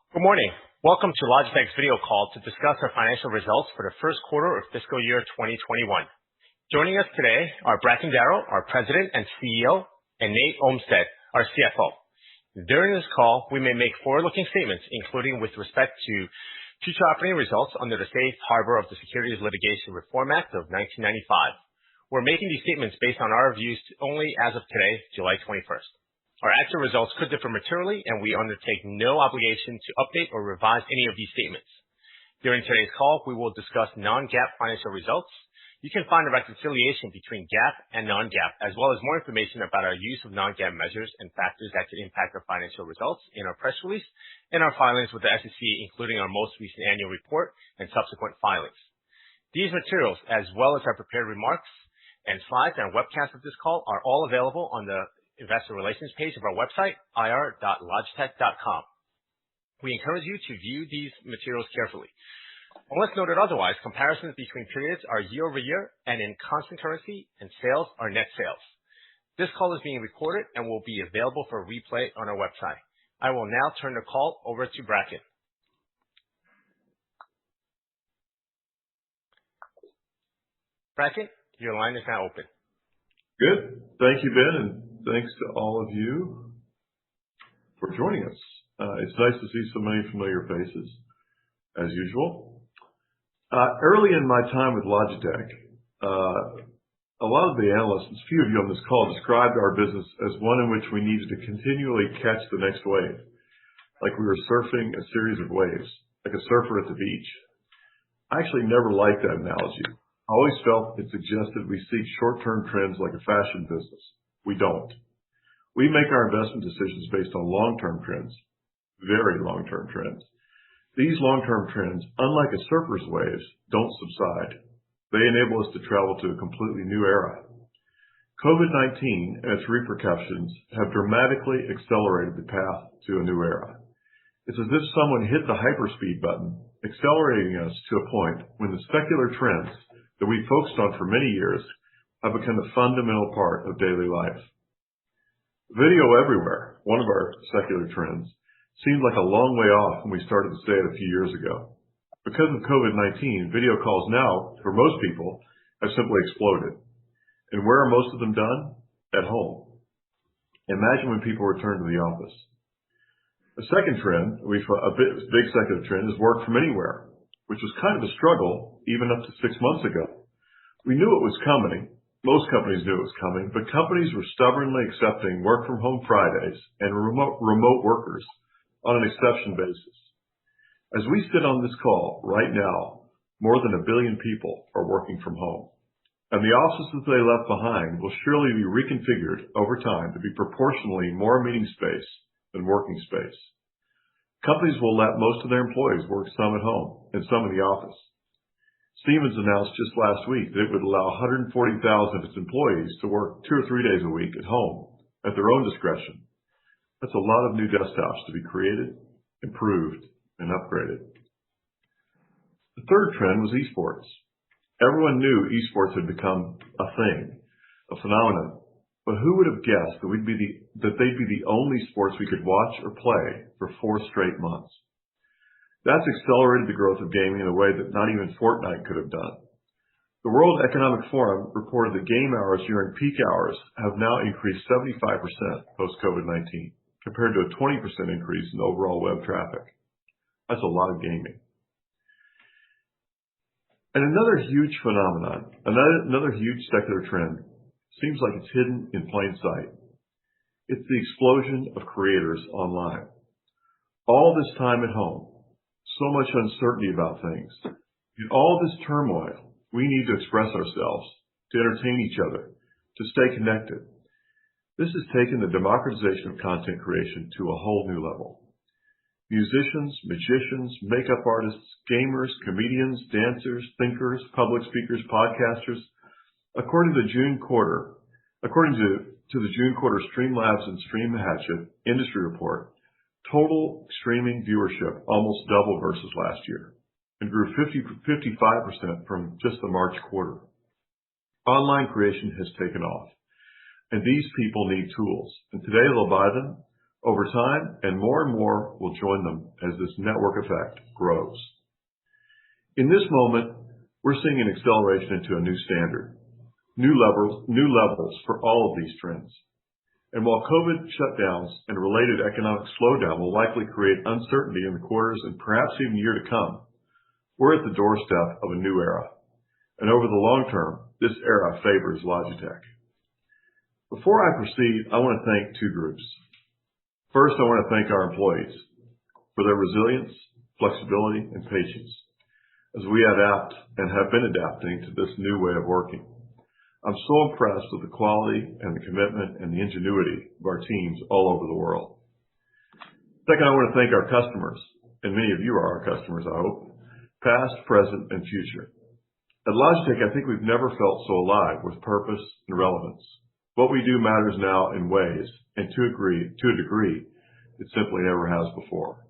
Good morning. Welcome to Logitech's video call to discuss our financial results for the first quarter of fiscal year 2021. Joining us today are Bracken Darrell, our President and CEO, and Nate Olmstead, our CFO. During this call, we may make forward-looking statements, including with respect to future operating results under the Safe Harbor of the Securities Litigation Reform Act of 1995. We're making these statements based on our views only as of today, July 21st. Our actual results could differ materially, and we undertake no obligation to update or revise any of these statements. During today's call, we will discuss non-GAAP financial results. You can find a reconciliation between GAAP and non-GAAP, as well as more information about our use of non-GAAP measures and factors that could impact our financial results in our press release and our filings with the SEC, including our most recent annual report and subsequent filings. These materials, as well as our prepared remarks and slides and webcast of this call, are all available on the Investor Relations page of our website, ir.logitech.com. We encourage you to view these materials carefully. Unless noted otherwise, comparisons between periods are year-over-year and in constant currency, and sales are net sales. This call is being recorded and will be available for replay on our website. I will now turn the call over to Bracken. Bracken, your line is now open. Good. Thank you, Ben, and thanks to all of you for joining us. It's nice to see so many familiar faces, as usual. Early in my time with Logitech, a lot of the analysts, a few of you on this call, described our business as one in which we needed to continually catch the next wave, like we were surfing a series of waves, like a surfer at the beach. I actually never liked that analogy. I always felt it suggested we seek short-term trends like a fashion business. We don't. We make our investment decisions based on long-term trends, very long-term trends. These long-term trends, unlike a surfer's waves, don't subside. They enable us to travel to a completely new era. COVID-19 and its repercussions have dramatically accelerated the path to a new era. It's as if someone hit the hyperspeed button, accelerating us to a point when the secular trends that we focused on for many years have become a fundamental part of daily life. Video everywhere, one of our secular trends, seemed like a long way off when we started to say it a few years ago. Because of COVID-19, video calls now, for most people, have simply exploded. And where are most of them done? At home. Imagine when people return to the office. A second trend, a big secular trend, is work from anywhere, which was kind of a struggle even up to 6 months ago. We knew it was coming. Most companies knew it was coming, but companies were stubbornly accepting work from home Fridays and remote workers on an exception basis. As we sit on this call right now, more than 1 billion people are working from home. And the offices they left behind will surely be reconfigured over time to be proportionally more meeting space than working space. Companies will let most of their employees work some at home and some in the office. Siemens announced just last week that it would allow 140,000 of its employees to work 2 or 3 days a week at home at their own discretion. That's a lot of new desktops to be created, improved, and upgraded. The third trend was esports. Everyone knew esports had become a thing, a phenomenon. But who would have guessed that they'd be the only sports we could watch or play for 4 straight months? That's accelerated the growth of gaming in a way that not even Fortnite could have done. The World Economic Forum reported that game hours during peak hours have now increased 75% post-COVID-19, compared to a 20% increase in overall web traffic. That's a lot of gaming. And another huge phenomenon, another huge secular trend, seems like it's hidden in plain sight. It's the explosion of creators online. All this time at home, so much uncertainty about things. In all this turmoil, we need to express ourselves, to entertain each other, to stay connected. This has taken the democratization of content creation to a whole new level. Musicians, magicians, makeup artists, gamers, comedians, dancers, thinkers, public speakers, podcasters. According to the June quarter Streamlabs and StreamHatchet industry report, total streaming viewership almost doubled versus last year and grew 55% from just the March quarter. Online creation has taken off, and these people need tools, and today they'll buy them over time, and more will join them as this network effect grows. In this moment, we're seeing an acceleration into a new standard, new levels for all of these trends. And while COVID shutdowns and related economic slowdown will likely create uncertainty in the quarters and perhaps even year to come, we're at the doorstep of a new era. And over the long term, this era favors Logitech. Before I proceed, I want to thank two groups. First, I want to thank our employees for their resilience, flexibility, and patience as we adapt and have been adapting to this new way of working. I'm so impressed with the quality and the commitment and the ingenuity of our teams all over the world. Second, I want to thank our customers, and many of you are our customers, I hope, past, present, and future. At Logitech, I think we've never felt so alive with purpose and relevance. What we do matters now in ways, and to a degree, it simply never has before.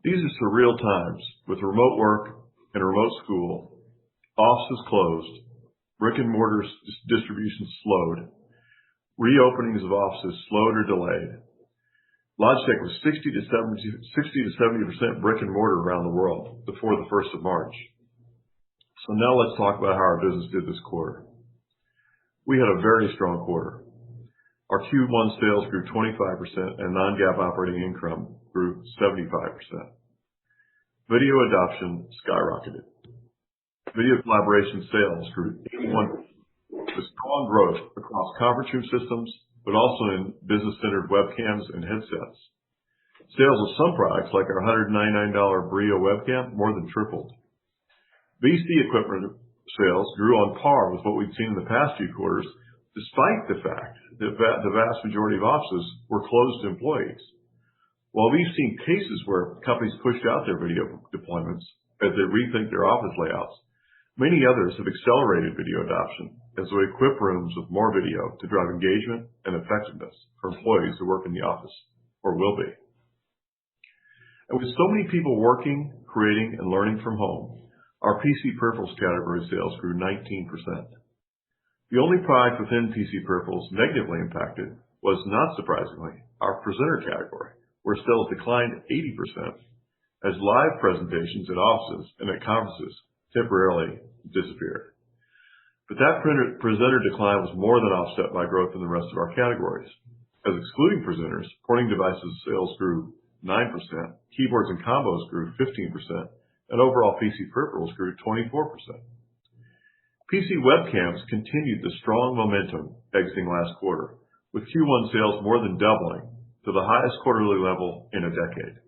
These are surreal times with remote work and remote school, offices closed, brick and mortar distribution slowed, reopenings of offices slowed or delayed. Logitech was 60 to 70% brick and mortar around the world before the 1st of March. So now let's talk about how our business did this quarter. We had a very strong quarter. Our Q1 sales grew 25% and non-GAAP operating income grew 75%. Video adoption skyrocketed. Video collaboration sales grew 81% with strong growth across conference room systems, but also in business-centered webcams and headsets. Sales of some products, like our $199 Brio webcam, more than tripled. VC equipment sales grew on par with what we'd seen in the past few quarters, despite the fact that the vast majority of offices were closed to employees. While we've seen cases where companies pushed out their video deployments as they rethink their office layouts, many others have accelerated video adoption as we equip rooms with more video to drive engagement and effectiveness for employees who work in the office, or will be. And with so many people working, creating, and learning from home, our PC peripherals category sales grew 19%. The only product within PC peripherals negatively impacted was, not surprisingly, our presenter category, where sales declined 80% as live presentations at offices and at conferences temporarily disappeared. But that presenter decline was more than offset by growth in the rest of our categories. As excluding presenters, pointing devices sales grew 9%, keyboards and combos grew 15%, and overall PC peripherals grew 24%. PC webcams continued the strong momentum exiting last quarter, with Q1 sales more than doubling to the highest quarterly level in a decade.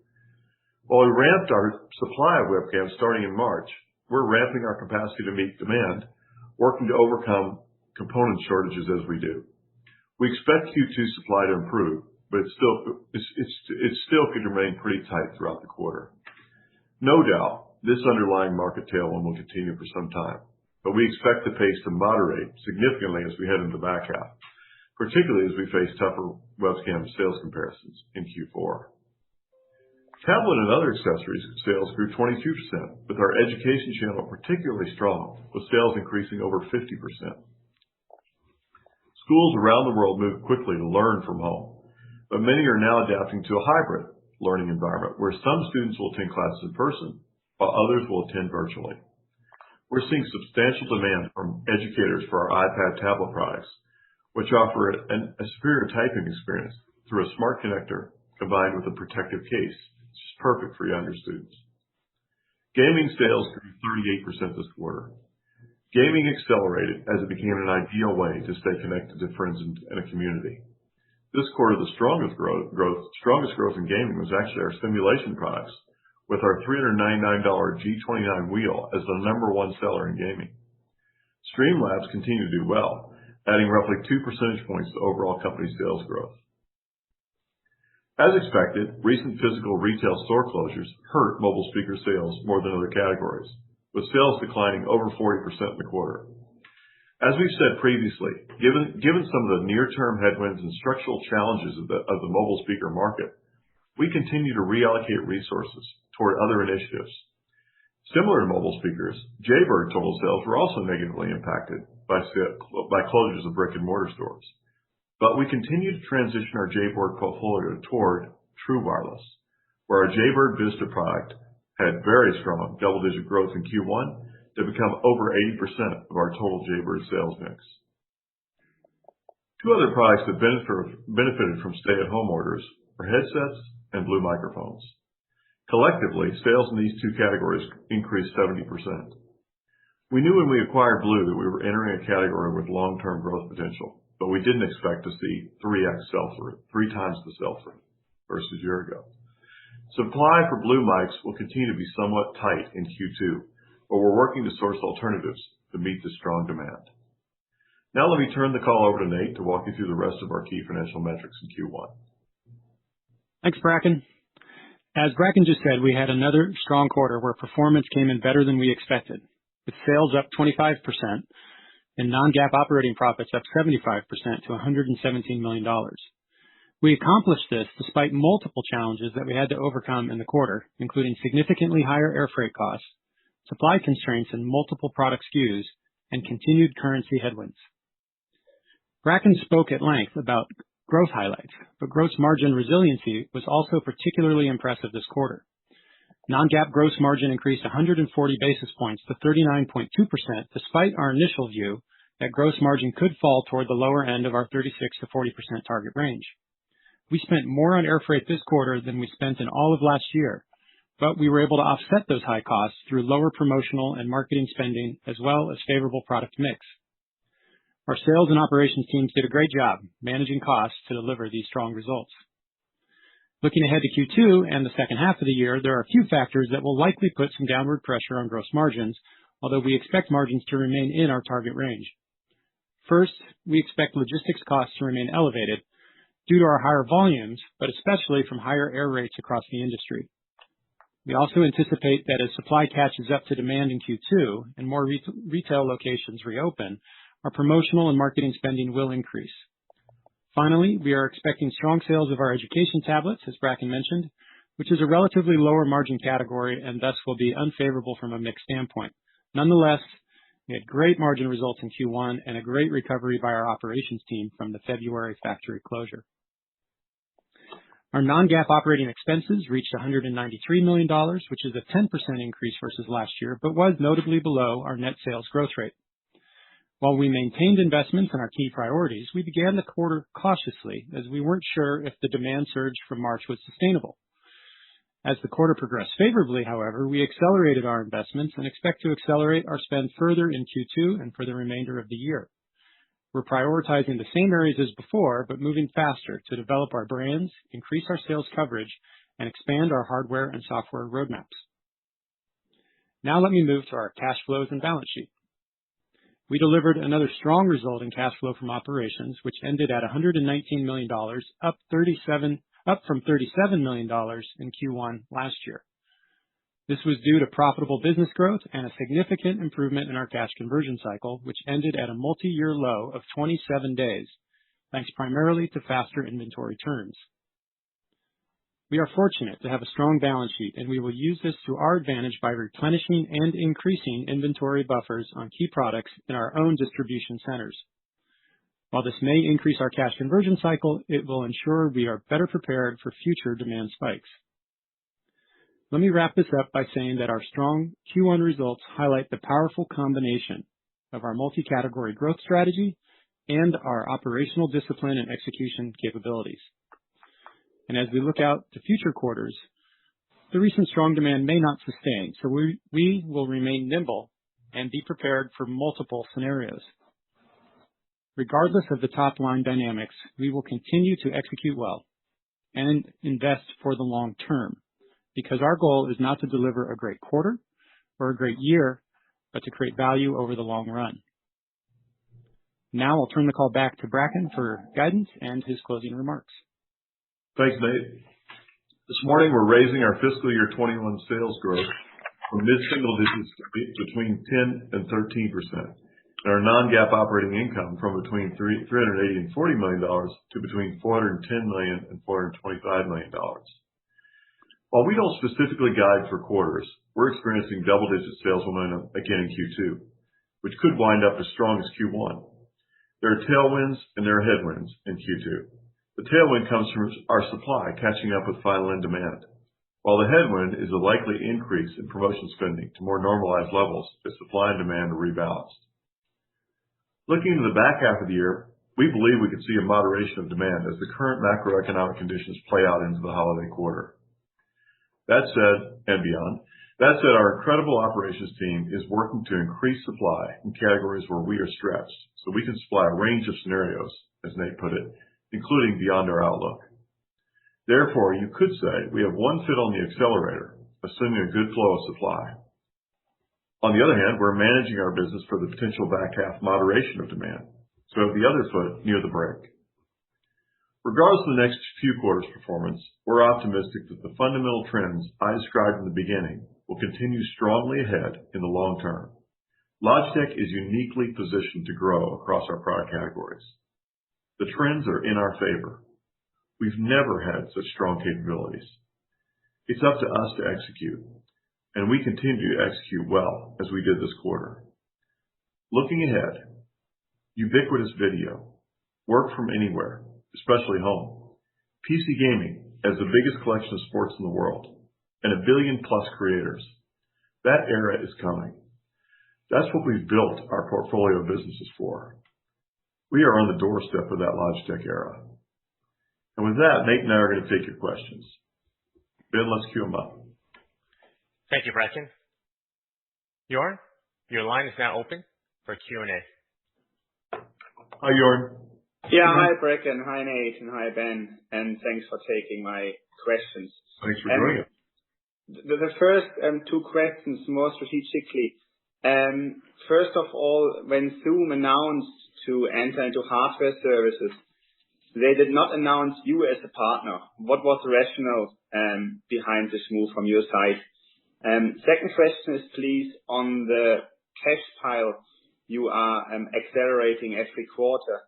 While we ramped our supply of webcams starting in March, we're ramping our capacity to meet demand, working to overcome component shortages as we do. We expect Q2 supply to improve, but it still could remain pretty tight throughout the quarter. No doubt, this underlying market tailwind will continue for some time, but we expect the pace to moderate significantly as we head into the back half, particularly as we face tougher webcam sales comparisons in Q4. Tablet and other accessories sales grew 22%, with our education channel particularly strong, with sales increasing over 50%. Schools around the world moved quickly to learn from home, but many are now adapting to a hybrid learning environment where some students will attend classes in person, while others will attend virtually. We're seeing substantial demand from educators for our iPad tablet products, which offer a superior typing experience through a smart connector combined with a protective case, which is perfect for younger students. Gaming sales grew 38% this quarter. Gaming accelerated as it became an ideal way to stay connected to friends and a community. This quarter, the strongest growth in gaming was actually our simulation products, with our $399 G29 wheel as the #1 seller in gaming. Streamlabs continue to do well, adding roughly 2 percentage points to overall company sales growth. As expected, recent physical retail store closures hurt mobile speaker sales more than other categories, with sales declining over 40% in the quarter. As we've said previously, given some of the near-term headwinds and structural challenges of the mobile speaker market, we continue to reallocate resources toward other initiatives. Similar to mobile speakers, Jaybird total sales were also negatively impacted by closures of brick and mortar stores. but we continue to transition our Jaybird portfolio toward true wireless, where our Jaybird Vista product had very strong double-digit growth in Q1 to become over 80% of our total Jaybird sales mix. Two other products that benefited from stay-at-home orders are headsets and Blue microphones. Collectively, sales in these two categories increased 70%. We knew when we acquired Blue that we were entering a category with long-term growth potential, but we didn't expect to see 3x sell-through, 3 times the sell-through versus a year ago. Supply for Blue mics will continue to be somewhat tight in Q2, but we're working to source alternatives to meet the strong demand. Now let me turn the call over to Nate to walk you through the rest of our key financial metrics in Q1. Thanks, Bracken. As Bracken just said, we had another strong quarter where performance came in better than we expected, with sales up 25% and non-GAAP operating profits up 75% to $117 million. We accomplished this despite multiple challenges that we had to overcome in the quarter, including significantly higher air freight costs, supply constraints in multiple product SKUs, and continued currency headwinds. Bracken spoke at length about growth highlights, but gross margin resiliency was also particularly impressive this quarter. Non-GAAP gross margin increased 140 basis points to 39.2% despite our initial view that gross margin could fall toward the lower end of our 36 to 40% target range. We spent more on air freight this quarter than we spent in all of last year, but we were able to offset those high costs through lower promotional and marketing spending as well as favorable product mix. Our sales and operations teams did a great job managing costs to deliver these strong results. Looking ahead to Q2 and the second half of the year, there are a few factors that will likely put some downward pressure on gross margins, although we expect margins to remain in our target range. First, we expect logistics costs to remain elevated due to our higher volumes, but especially from higher air rates across the industry. We also anticipate that as supply catches up to demand in Q2 and more retail locations reopen, our promotional and marketing spending will increase. Finally, we are expecting strong sales of our education tablets, as Bracken mentioned, which is a relatively lower margin category and thus will be unfavorable from a mix standpoint. Nonetheless, we had great margin results in Q1 and a great recovery by our operations team from the February factory closure. Our non-GAAP operating expenses reached $193 million, which is a 10% increase versus last year, but was notably below our net sales growth rate. While we maintained investments in our key priorities, we began the quarter cautiously as we weren't sure if the demand surge from March was sustainable. As the quarter progressed favorably, however, we accelerated our investments and expect to accelerate our spend further in Q2 and for the remainder of the year. We're prioritizing the same areas as before, but moving faster to develop our brands, increase our sales coverage, and expand our hardware and software roadmaps. Now let me move to our cash flows and balance sheet. We delivered another strong result in cash flow from operations, which ended at $119 million, up from $37 million in Q1 last year. This was due to profitable business growth and a significant improvement in our cash conversion cycle, which ended at a multi-year low of 27 days, thanks primarily to faster inventory turns. We are fortunate to have a strong balance sheet, and we will use this to our advantage by replenishing and increasing inventory buffers on key products in our own distribution centers. While this may increase our cash conversion cycle, it will ensure we are better prepared for future demand spikes. Let me wrap this up by saying that our strong Q1 results highlight the powerful combination of our multi-category growth strategy and our operational discipline and execution capabilities. And as we look out to future quarters, the recent strong demand may not sustain, so we will remain nimble and be prepared for multiple scenarios. Regardless of the top-line dynamics, we will continue to execute well and invest for the long term, because our goal is not to deliver a great quarter or a great year, but to create value over the long run. Now I'll turn the call back to Bracken for guidance and his closing remarks. Thanks, Nate. This morning, we're raising our fiscal year 21 sales growth from mid-single digits to between 10 and 13%, and our non-GAAP operating income from between $380 and $40 million to between $410 million and $425 million. While we don't specifically guide for quarters, we're experiencing double-digit sales momentum again in Q2, which could wind up as strong as Q1. There are tailwinds and there are headwinds in Q2. The tailwind comes from our supply catching up with final end demand, while the headwind is a likely increase in promotion spending to more normalized levels as supply and demand are rebalanced. Looking into the back half of the year, we believe we could see a moderation of demand as the current macroeconomic conditions play out into the holiday quarter. That said, and beyond, our incredible operations team is working to increase supply in categories where we are stretched, so we can supply a range of scenarios, as Nate put it, including beyond our outlook. Therefore, you could say we have one foot on the accelerator, assuming a good flow of supply. On the other hand, we're managing our business for the potential back half moderation of demand, so we have the other foot near the brake. Regardless of the next few quarters' performance, we're optimistic that the fundamental trends I described in the beginning will continue strongly ahead in the long term. Logitech is uniquely positioned to grow across our product categories. The trends are in our favor. We've never had such strong capabilities. It's up to us to execute, and we continue to execute well as we did this quarter. Looking ahead, ubiquitous video, work from anywhere, especially home, PC gaming as the biggest collection of sports in the world, and 1 billion plus creators. That era is coming. That's what we've built our portfolio of businesses for. We are on the doorstep of that Logitech era. And with that, Nate and I are going to take your questions. Ben, let's cue them up. Thank you, Bracken. Jorn, your line is now open for Q&A. Hi, Jorn. Yeah, hi, Bracken. Hi, Nate, and hi, Ben. And thanks for taking my questions. Thanks for joining us. The first two questions more strategically. First of all, when Zoom announced to enter into hardware services, they did not announce you as a partner. What was the rationale behind this move from your side? Second question is, please, on the cash pile you are accelerating every quarter.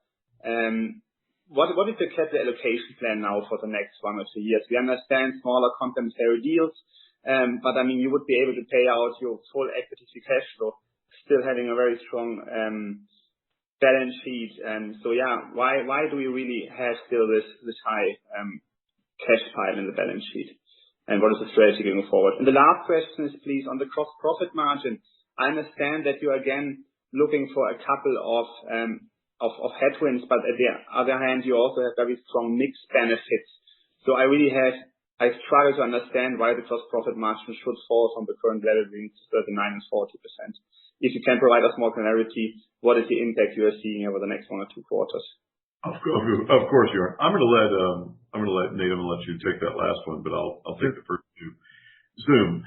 What is the capital allocation plan now for the next 1 or 2 years? We understand smaller complementary deals, but I mean, you would be able to pay out your full equity to cash flow, still having a very strong balance sheet. So yeah, why do we really have still this high cash pile in the balance sheet? And what is the strategy going forward? And the last question is, please, on the gross profit margin. I understand that you are again looking for a couple of headwinds, but at the other hand, you also have very strong mix benefits. So I struggle to understand why the gross profit margin should fall from the current level between 39% and 40%. If you can provide us more clarity, what is the impact you are seeing over the next 1 or 2 quarters? Of course, you are. I'm going to let Nate, I'm going to let you take that last one, but I'll take the first two. Zoom,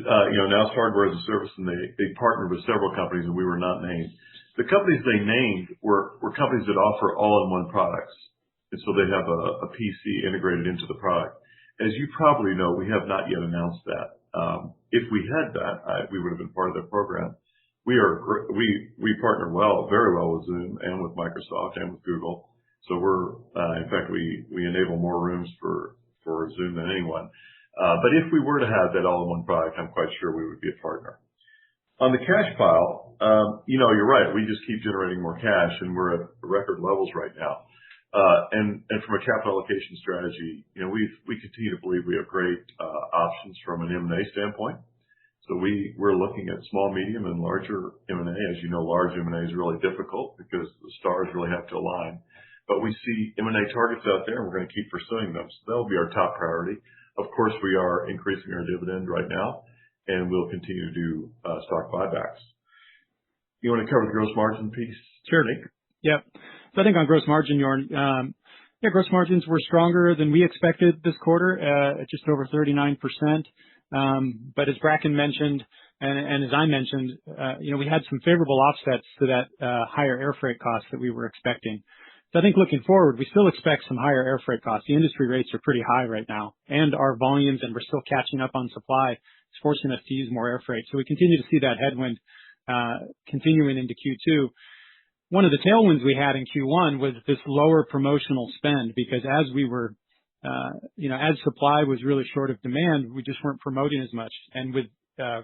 now it's hardware as a service, and they partnered with several companies, and we were not named. The companies they named were companies that offer all-in-one products, and so they have a PC integrated into the product. As you probably know, we have not yet announced that. If we had that, we would have been part of their program. We partner very well with Zoom and with Microsoft and with Google. So in fact, we enable more rooms for Zoom than anyone. But if we were to have that all-in-one product, I'm quite sure we would be a partner. On the cash pile, you're right. We just keep generating more cash, and we're at record levels right now. And from a capital allocation strategy, we continue to believe we have great options from an M&A standpoint. So we're looking at small, medium, and larger M&A. As you know, large M&A is really difficult because the stars really have to align. But we see M&A targets out there, and we're going to keep pursuing them. So that'll be our top priority. Of course, we are increasing our dividend right now, and we'll continue to do stock buybacks. You want to cover the gross margin piece? Sure. Nick? Yep. So I think on gross margin, Jorn, gross margins were stronger than we expected this quarter, at just over 39%. But as Bracken mentioned, and as I mentioned, we had some favorable offsets to that higher air freight costs that we were expecting. So I think looking forward, we still expect some higher air freight costs. The industry rates are pretty high right now, and our volumes, and we're still catching up on supply, is forcing us to use more air freight. So we continue to see that headwind continuing into Q2. One of the tailwinds we had in Q1 was this lower promotional spend, because as we were, as supply was really short of demand, we just weren't promoting as much. And with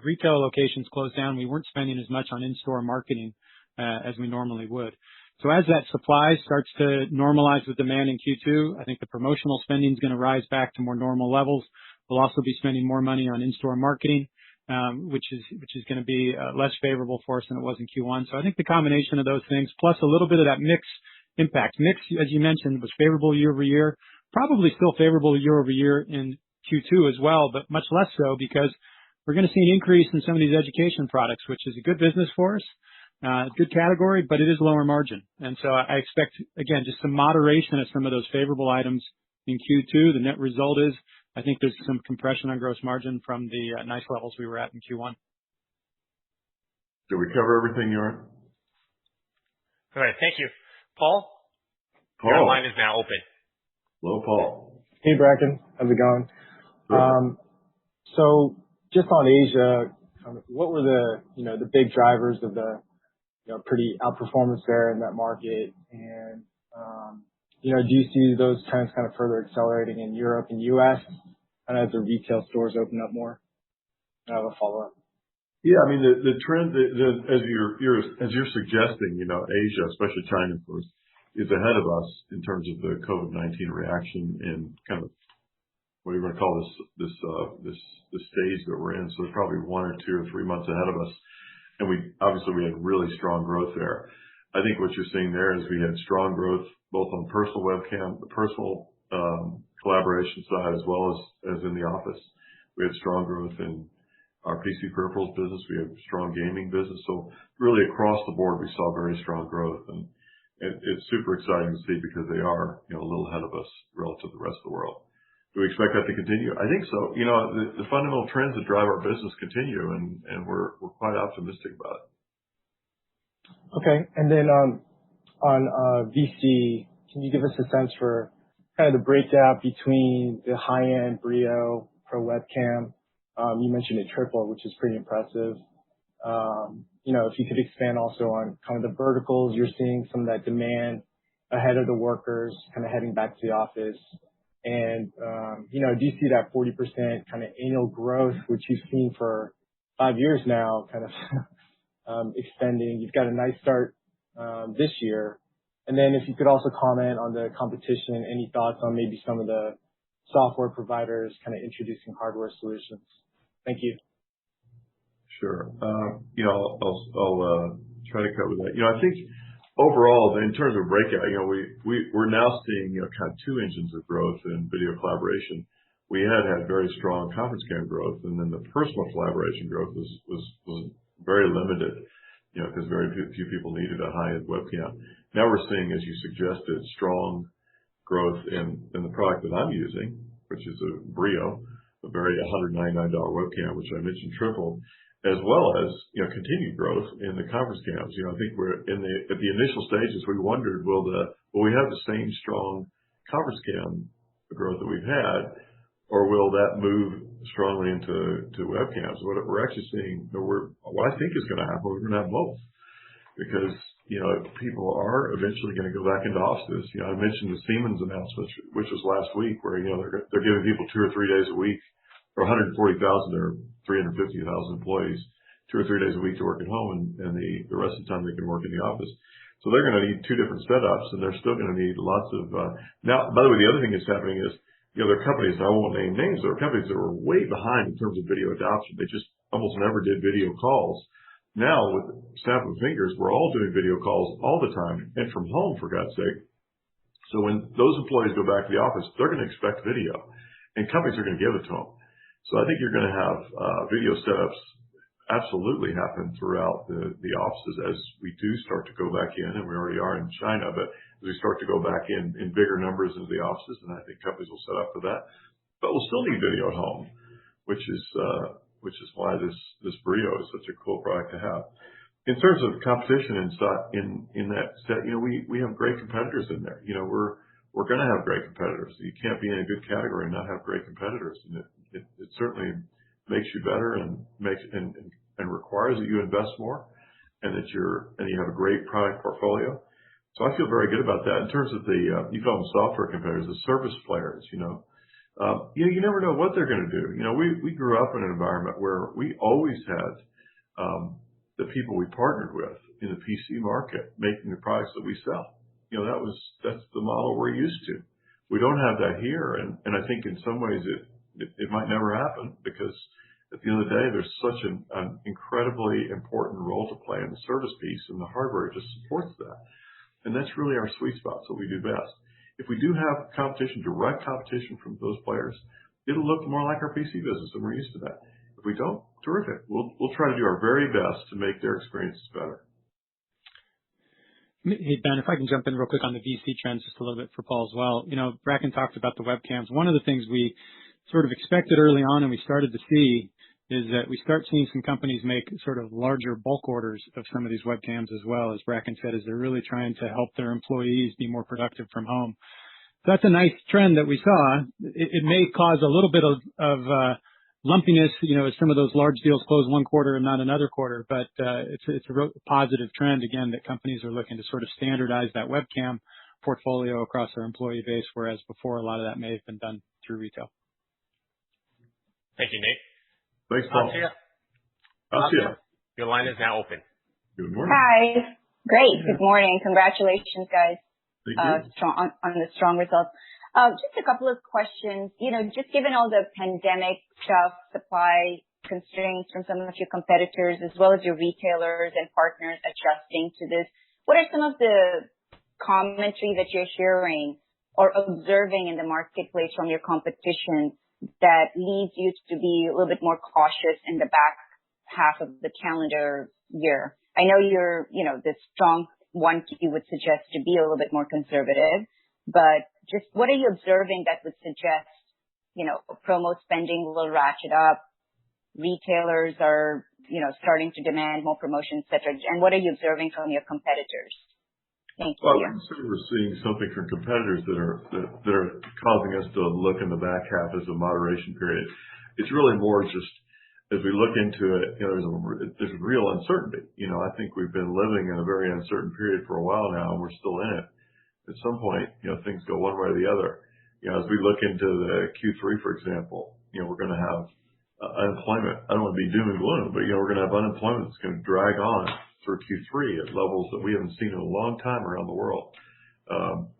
retail locations closed down, we weren't spending as much on in-store marketing as we normally would. So as that supply starts to normalize with demand in Q2, I think the promotional spending is going to rise back to more normal levels. We'll also be spending more money on in-store marketing, which is going to be less favorable for us than it was in Q1. So I think the combination of those things, plus a little bit of that mix impact. Mix, as you mentioned, was favorable year over year, probably still favorable year over year in Q2 as well, but much less so because we're going to see an increase in some of these education products, which is a good business for us, good category, but it is lower margin. And so I expect, again, just some moderation of some of those favorable items in Q2. The net result is I think there's some compression on gross margin from the nice levels we were at in Q1. Did we cover everything, Jorn? All right. Thank you. Paul, your line is now open. Hello, Paul. Hey, Bracken. How's it going? So just on Asia, what were the big drivers of the pretty outperformance there in that market? And do you see those trends kind of further accelerating in Europe and U.S. and as the retail stores open up more? I have a follow-up. Yeah, I mean the trend as you're suggesting, Asia, especially China, of course, is ahead of us in terms of the COVID-19 reaction and kind of what do you want to call this stage that we're in. So it's probably 1 or 2 or 3 months ahead of us, and we had really strong growth there. I think what you're seeing there is we had strong growth both on personal webcam, the personal collaboration side, as well as in the office. We had strong growth in our PC peripherals business. We have strong gaming business. So really across the board, we saw very strong growth, and it's super exciting to see because they are a little ahead of us relative to the rest of the world. Do we expect that to continue? I think so. The fundamental trends that drive our business continue, and we're quite optimistic about it. Okay. And then on VC, can you give us a sense for kind of the breakout between the high-end Brio Pro webcam? You mentioned it tripled, which is pretty impressive. If you could expand also on kind of the verticals you're seeing, some of that demand ahead of the workers kind of heading back to the office. And, do you see that 40% kind of annual growth, which you've seen for 5 years now, kind of extending? You've got a nice start this year. And then if you could also comment on the competition, any thoughts on maybe some of the software providers kind of introducing hardware solutions? Thank you. Sure. I'll try to cover that. I think overall, in terms of breakout, we're now seeing kind of 2 engines of growth in video collaboration. We had very strong conference cam growth, and then the personal collaboration growth was very limited, because very few people needed a high-end webcam. Now we're seeing, as you suggested, strong growth in the product that I'm using, which is a Brio, a very $199 webcam, which I mentioned tripled, as well as continued growth in the conference cams. I think we're at the initial stages. We wondered, will we have the same strong conference cam growth that we've had, or will that move strongly into webcams? What we're actually seeing, what I think is going to happen, we're going to have both, because people are eventually going to go back into offices. I mentioned the Siemens announcement, which was last week, where they're giving people 2 or 3 days a week, or 140,000 or 350,000 employees 2 or 3 days a week to work at home, and the rest of the time they can work in the office. So they're going to need 2 different setups, and they're still going to need lots of. Now, by the way, the other thing that's happening is there are companies, and I won't name names, there are companies that were way behind in terms of video adoption. They just almost never did video calls. Now, with snap of fingers, we're all doing video calls all the time, and from home, for God's sake. So when those employees go back to the office, they're going to expect video, and companies are going to give it to them. So I think you're going to have video setups absolutely happen throughout the offices as we do start to go back in, and we already are in China, but as we start to go back in bigger numbers into the offices, and I think companies will set up for that. But we'll still need video at home, which is why this Brio is such a cool product to have. In terms of competition in that set, we have great competitors in there. We're going to have great competitors. You can't be in a good category and not have great competitors, and it certainly makes you better and requires that you invest more, and that you have a great product portfolio. So I feel very good about that. In terms of you call them software competitors, the service players, you never know what they're going to do. We grew up in an environment where we always had the people we partnered with in the PC market, making the products that we sell. That's the model we're used to. We don't have that here, and I think in some ways it might never happen, because at the end of the day, there's such an incredibly important role to play in the service piece, and the hardware just supports that. And that's really our sweet spot, so we do best. If we do have competition, direct competition from those players, it'll look more like our PC business, and we're used to that. If we don't, terrific. We'll try to do our very best to make their experiences better. Hey, Ben, if I can jump in real quick on the VC trends just a little bit for Paul as well. Bracken talked about the webcams. One of the things we sort of expected early on and we started to see is that we start seeing some companies make sort of larger bulk orders of some of these webcams as well, as Bracken said, as they're really trying to help their employees be more productive from home. So that's a nice trend that we saw. It may cause a little bit of lumpiness, as some of those large deals close one quarter and not another quarter, but it's a real positive trend, again, that companies are looking to sort of standardize that webcam portfolio across their employee base, whereas before a lot of that may have been done through retail. Thank you, Nate. Thanks, Paul. Asia, your line is now open. Good morning. Hi. Great. Good morning. Congratulations, guys. Thank you. On the strong results. Just a couple of questions. Just given all the pandemic stuff, supply constraints from some of your competitors, as well as your retailers and partners adjusting to this, what are some of the commentary that you're hearing or observing in the marketplace from your competition that leads you to be a little bit more cautious in the back half of the calendar year? I know the strong 1Q would suggest to be a little bit more conservative, but just what are you observing that would suggest, promo spending will ratchet up, retailers are, starting to demand more promotions, et cetera, and what are you observing from your competitors? Thank you. Well, I'm sure we're seeing something from competitors that are causing us to look in the back half as a moderation period. It's really more just as we look into it, there's real uncertainty. I think we've been living in a very uncertain period for a while now, and we're still in it. At some point, things go one way or the other. As we look into the Q3, for example, we're going to have unemployment. I don't want to be doom and gloom, but we're going to have unemployment that's going to drag on through Q3 at levels that we haven't seen in a long time around the world. On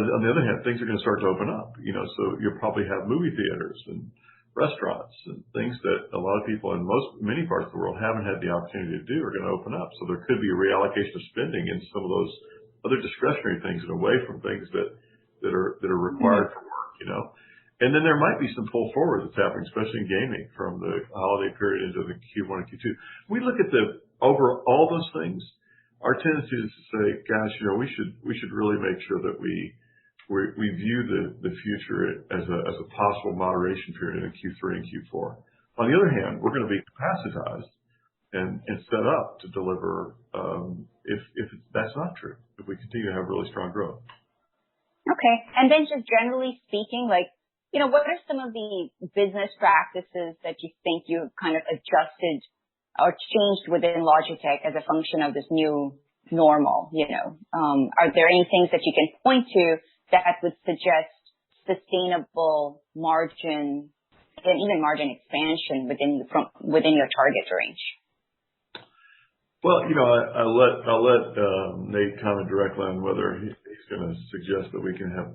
the other hand, things are going to start to open up. So you'll probably have movie theaters and restaurants and things that a lot of people in many parts of the world haven't had the opportunity to do are going to open up. So there could be a reallocation of spending in some of those other discretionary things and away from things that are required for work, And then there might be some pull forward that's happening, especially in gaming, from the holiday period into the Q1 and Q2. We look at over all those things. Our tendency is to say, gosh, we should really make sure that we view the future as a possible moderation period in Q3 and Q4. On the other hand, we're going to be capacitized and set up to deliver if that's not true, if we continue to have really strong growth. Okay. And then just generally speaking, what are some of the business practices that you think you've kind of adjusted or changed within Logitech as a function of this new normal? Are there any things that you can point to that would suggest sustainable margin and even margin expansion within your target range? Well, I'll let Nate comment directly on whether he's going to suggest that we can have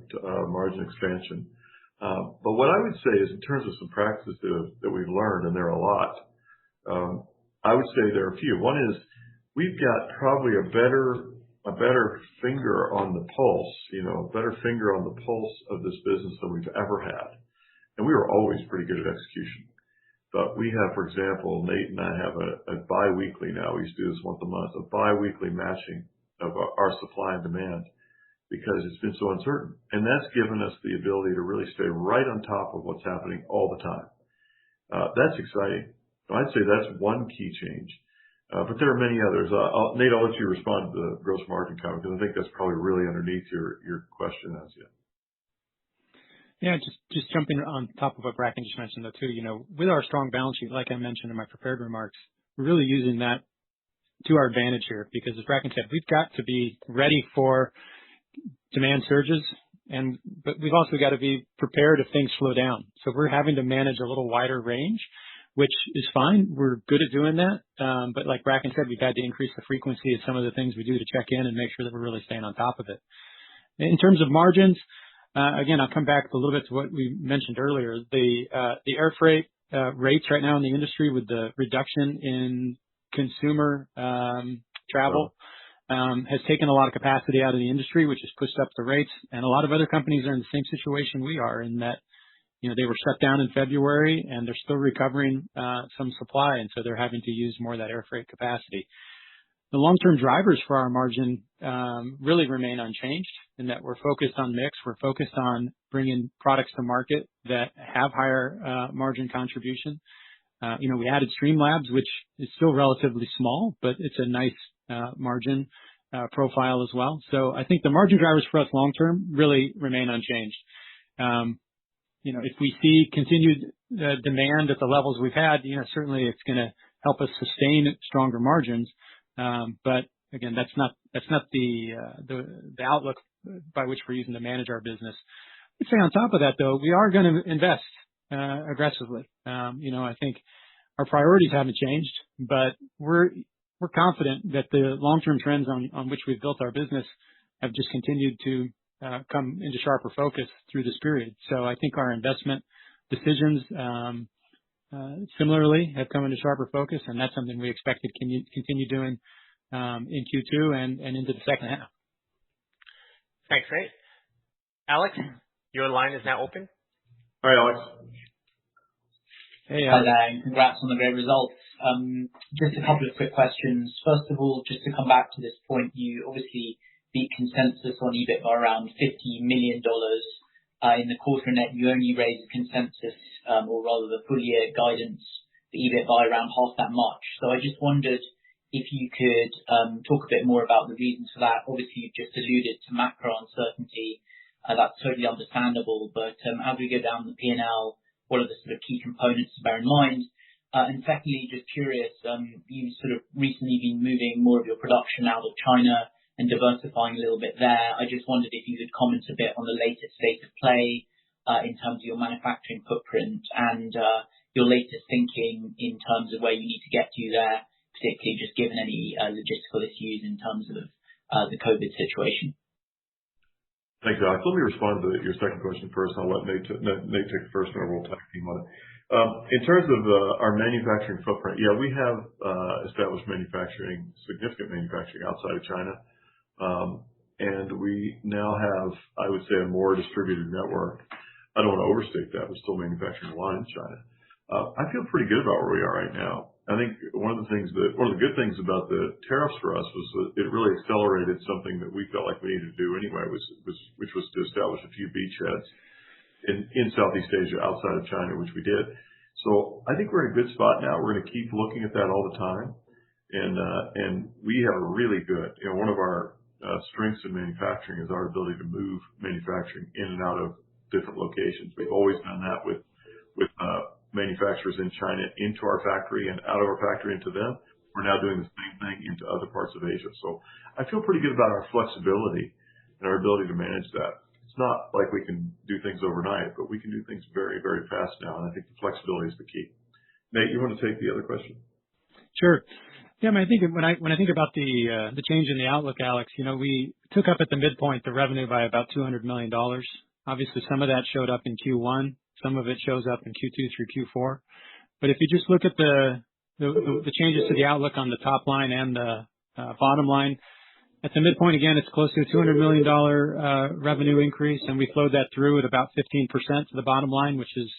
margin expansion. But what I would say is, in terms of some practices that we've learned, and there are a lot, I would say there are a few. One is we've got probably a better finger on the pulse, a better finger on the pulse of this business than we've ever had. And we were always pretty good at execution. But we have, for example, Nate and I have a bi-weekly now. We used to do this once a month, a bi-weekly matching of our supply and demand, because it's been so uncertain. And that's given us the ability to really stay right on top of what's happening all the time. That's exciting. I'd say that's one key change. But there are many others. Nate, I'll let you respond to the gross margin comment, because I think that's probably really underneath your question, Asia. Yeah, just jumping on top of what Bracken just mentioned, though, too, with our strong balance sheet, like I mentioned in my prepared remarks, we're really using that to our advantage here, because as Bracken said, we've got to be ready for demand surges, but we've also got to be prepared if things slow down. So we're having to manage a little wider range which is fine. We're good at doing that. But like Bracken said, we've had to increase the frequency of some of the things we do to check in and make sure that we're really staying on top of it. In terms of margins, again, I'll come back a little bit to what we mentioned earlier. The air freight rates right now in the industry with the reduction in consumer travel has taken a lot of capacity out of the industry, which has pushed up the rates. And a lot of other companies are in the same situation we are, in that, they were shut down in February and they're still recovering some supply, and so they're having to use more of that air freight capacity. The long-term drivers for our margin really remain unchanged, in that we're focused on mix. We're focused on bringing products to market that have higher margin contribution. We added Streamlabs, which is still relatively small, but it's a nice margin profile as well. So I think the margin drivers for us long-term really remain unchanged. If we see continued demand at the levels we've had, certainly it's going to help us sustain stronger margins. But again, that's not the outlook by which we're using to manage our business. I'd say on top of that, though, we are going to invest aggressively. I think our priorities haven't changed, but we're confident that the long-term trends on which we've built our business have just continued to come into sharper focus through this period. So I think our investment decisions similarly have come into sharper focus, and that's something we expect to continue doing in Q2 and into the second half. Thanks, Nate. Alex, your line is now open. Hi, Alex. Hey, Hi there. Congrats on the great results. Just a couple of quick questions. First of all, just to come back to this point, you obviously beat consensus on EBIT by around $50 million in the quarter net. You only raised consensus, or rather the full year guidance for EBIT by around half that much. So I just wondered if you could talk a bit more about the reasons for that. Obviously, you've just alluded to macro uncertainty. That's totally understandable. But as we go down the P&L, what are the sort of key components to bear in mind? And secondly, just curious, you've sort of recently been moving more of your production out of China and diversifying a little bit there. I just wondered if you could comment a bit on the latest state of play in terms of your manufacturing footprint and your latest thinking in terms of where you need to get to there, particularly just given any logistical issues in terms of the COVID situation. Thanks, Alex. Let me respond to your second question first. I'll let Nate take the first, and we'll tag team on it. In terms of our manufacturing footprint, yeah, we have established significant manufacturing outside of China. And we now have, I would say, a more distributed network. I don't want to overstate that. We're still manufacturing a lot in China. I feel pretty good about where we are right now. I think one of the good things about the tariffs for us was that it really accelerated something that we felt like we needed to do anyway, which was to establish a few beachheads in Southeast Asia outside of China, which we did. So I think we're in a good spot now. We're going to keep looking at that all the time. And we have a really good, one of our strengths in manufacturing is our ability to move manufacturing in and out of different locations. We've always done that with manufacturers in China into our factory and out of our factory into them. We're now doing the same thing into other parts of Asia. So I feel pretty good about our flexibility and our ability to manage that. It's not like we can do things overnight, but we can do things very, very fast now. And I think the flexibility is the key. Nate, you want to take the other question? Sure. Yeah, I think when I think about the change in the outlook, Alex, we took up at the midpoint the revenue by about $200 million. Obviously, some of that showed up in Q1. Some of it shows up in Q2 through Q4. But if you just look at the changes to the outlook on the top line and the bottom line, at the midpoint, again, it's close to a $200 million revenue increase, and we flowed that through at about 15% to the bottom line, which is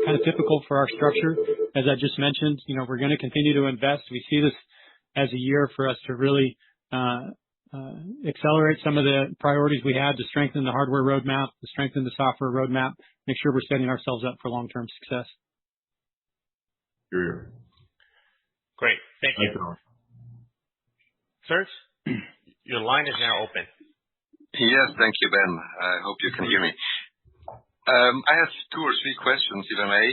kind of typical for our structure. As I just mentioned, we're going to continue to invest. We see this as a year for us to really accelerate some of the priorities we had to strengthen the hardware roadmap, to strengthen the software roadmap, make sure we're setting ourselves up for long-term success. Here. Great. Thank you. Serge, your line is now open. Yes, thank you, Ben. I hope you can hear me. I have 2 or 3 questions, if I may.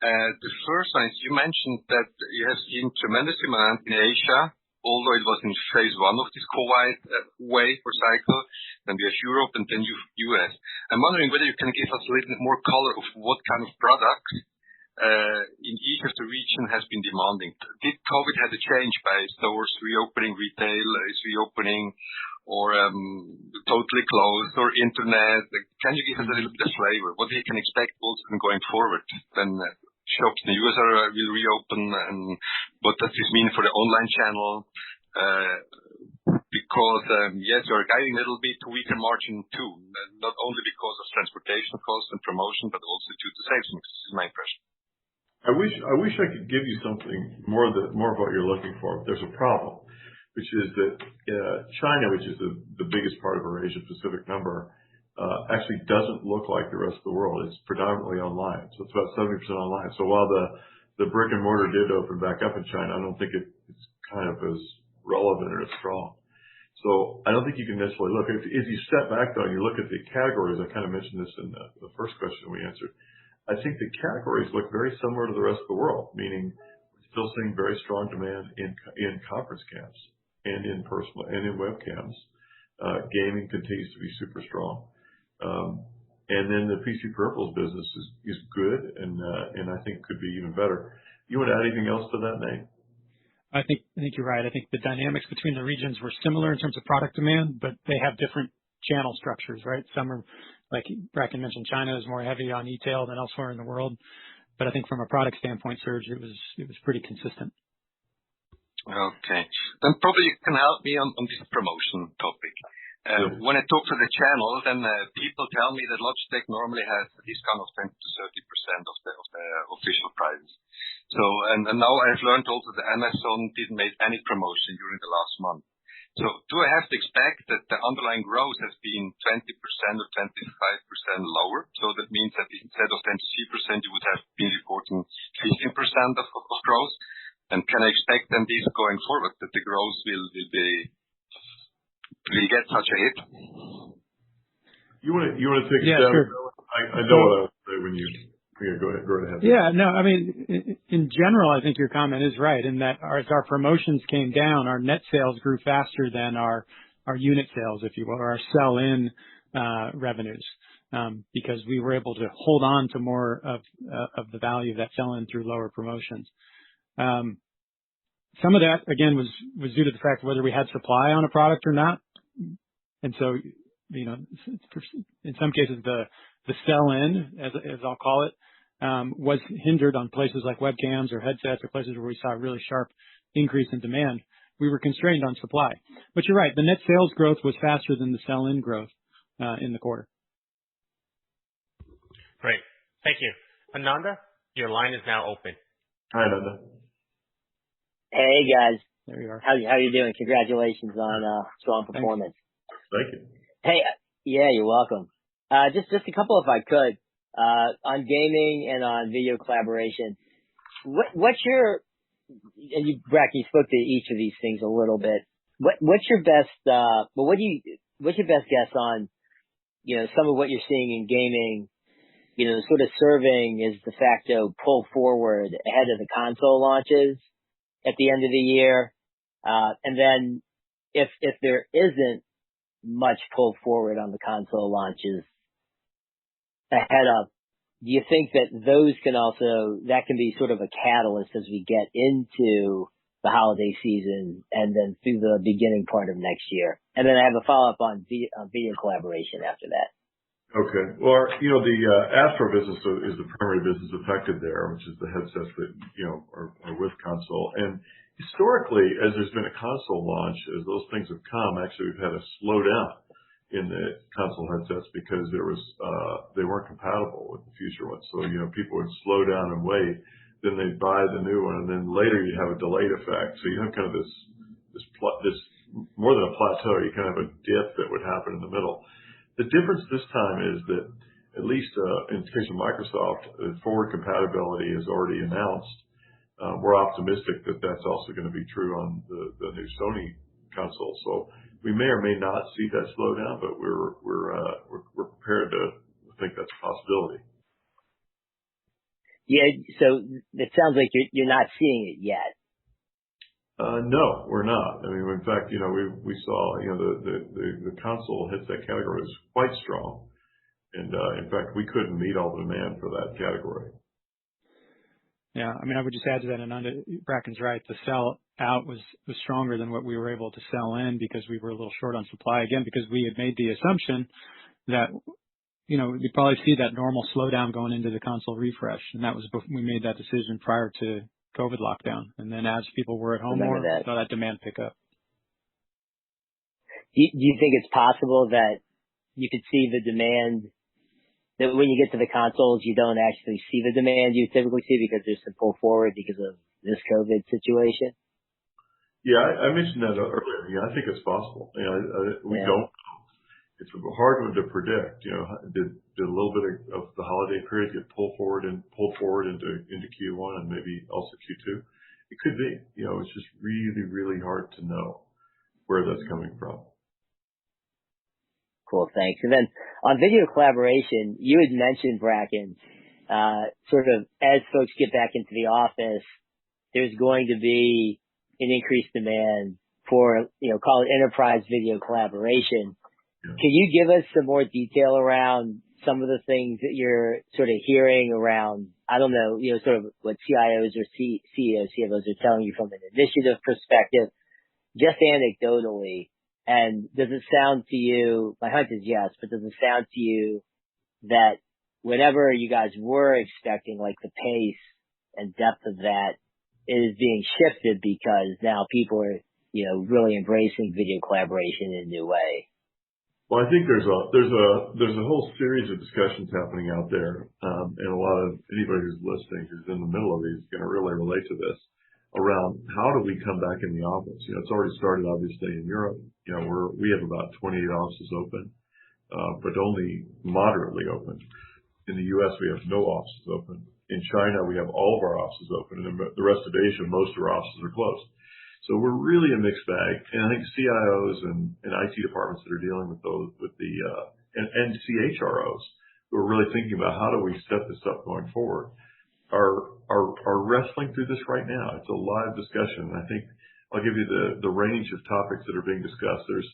The first one is, you mentioned that you have seen tremendous demand in Asia, although it was in phase 1 of this COVID wave or cycle. Then we have Europe and then US. I'm wondering whether you can give us a little bit more color of what kind of products in each of the region has been demanding. Did COVID have a change by stores reopening, retail is reopening, or totally closed, or internet? Can you give us a little bit of flavor? What we can expect also going forward when shops in the US will reopen, and what does this mean for the online channel? Because yes, you are guiding a little bit to weaker margin too, not only because of transportation costs and promotion, but also due to sales mix. This is my impression. I wish I could give you something more of what you're looking for. There's a problem, which is that China, which is the biggest part of our Asia Pacific number, actually doesn't look like the rest of the world. It's predominantly online, so it's about 70% online. So while the brick and mortar did open back up in China, I don't think it's kind of as relevant or as strong. So I don't think you can necessarily look. If you step back though and you look at the categories, I kind of mentioned this in the first question we answered. I think the categories look very similar to the rest of the world, meaning we're still seeing very strong demand in conference cams and in personal and in webcams. Gaming continues to be super strong. And then the PC peripherals business is good and I think could be even better. You want to add anything else to that, Nate? I think you're right. I think the dynamics between the regions were similar in terms of product demand, but they have different channel structures, right? Some are, like Bracken mentioned, China is more heavy on e-tail than elsewhere in the world. But I think from a product standpoint, Serge, it was pretty consistent. Okay. Then probably you can help me on this promotion topic. When I talk to the channel, then people tell me that Logitech normally has a discount of 20 to 30% of the official prices. So, and now I've learned also that Amazon didn't make any promotion during the last month. So do I have to expect that the underlying growth has been 20% or 25% lower? So that means that instead of 23%, you would have been reporting 15% of growth. And can I expect then this going forward, that the growth will get such a hit? You want to take a stab? Sure. I know what I would say when you go ahead. Yeah, no, I mean, in general, I think your comment is right in that as our promotions came down, our net sales grew faster than our unit sales, if you will, or our sell-in revenues, because we were able to hold on to more of the value of that sell-in through lower promotions. Some of that, again, was due to the fact whether we had supply on a product or not. And so, you know, in some cases, the sell-in, as I'll call it, was hindered on places like webcams or headsets or places where we saw a really sharp increase in demand. We were constrained on supply. But you're right, the net sales growth was faster than the sell-in growth in the quarter. Great. Thank you. Ananda, your line is now open. Hi, Ananda. Hey, guys. There you are. How you doing? Congratulations on strong performance. Thank you. Hey, yeah, you're welcome. Just a couple if I could. On gaming and on video collaboration. What's your, and you, Bracken, you spoke to each of these things a little bit. What's your best, what's your best guess on, you know, some of what you're seeing in gaming, you know, sort of serving as de facto pull forward ahead of the console launches at the end of the year? And then if there isn't much pull forward on the console launches ahead of, do you think that those can also, that can be sort of a catalyst as we get into the holiday season and then through the beginning part of next year? And then I have a follow-up on video collaboration after that. Okay. Well, you know, the Astro business is the primary business affected there, which is the headsets that, you know, are with console. And historically, as there's been a console launch, as those things have come, actually we've had a slowdown in the console headsets because there was they weren't compatible with the future ones. So, you know, people would slow down and wait, then they'd buy the new one, and then later you'd have a delayed effect. So you have kind of this more than a plateau, you kind of have a dip that would happen in the middle. The difference this time is that, at least in the case of Microsoft, forward compatibility is already announced. We're optimistic that that's also going to be true on the new Sony console. So we may or may not see that slowdown, but we're prepared to think that's a possibility. Yeah. So it sounds like you're not seeing it yet. No, we're not. I mean, in fact, you know, we saw, you know, the console headset category is quite strong. And, in fact, we couldn't meet all the demand for that category. Yeah. I mean, I would just add to that, and Bracken's right. The sell out was stronger than what we were able to sell in because we were a little short on supply, again, because we had made the assumption that, you'd probably see that normal slowdown going into the console refresh. And that was before we made that decision prior to COVID lockdown. And then as people were at home more, we saw that demand pick up. Do you think it's possible that you could see the demand, that when you get to the consoles, you don't actually see the demand you typically see because there's some pull forward because of this COVID situation? Yeah, I mentioned that earlier. Yeah, I think it's possible. We don't. It's a hard one to predict. Did a little bit of the holiday period get pulled forward into Q1 and maybe also Q2? It could be. It's just really, really hard to know where that's coming from. Cool, thanks. And then on video collaboration, you had mentioned, Bracken, sort of as folks get back into the office, there's going to be an increased demand for, call it enterprise video collaboration. Yeah. Can you give us some more detail around some of the things that you're sort of hearing around, I don't know, sort of what CIOs or CEOs, CFOs are telling you from an initiative perspective, just anecdotally? And does it sound to you, my hunch is yes, but does it sound to you that whatever you guys were expecting, like the pace and depth of that, is being shifted because now people are, really embracing video collaboration in a new way? Well, I think there's a whole series of discussions happening out there, and a lot of anybody who's listening who's in the middle of these is going to really relate to this. Around how do we come back in the office? It's already started obviously in Europe. We have about 28 offices open, but only moderately open. In the U.S. we have no offices open. In China we have all of our offices open, and in the rest of Asia most of our offices are closed. So we're really a mixed bag, and I think CIOs and IT departments that are dealing with those, and CHROs who are really thinking about how do we set this up going forward, are wrestling through this right now. It's a live discussion. I think I'll give you the range of topics that are being discussed. There's,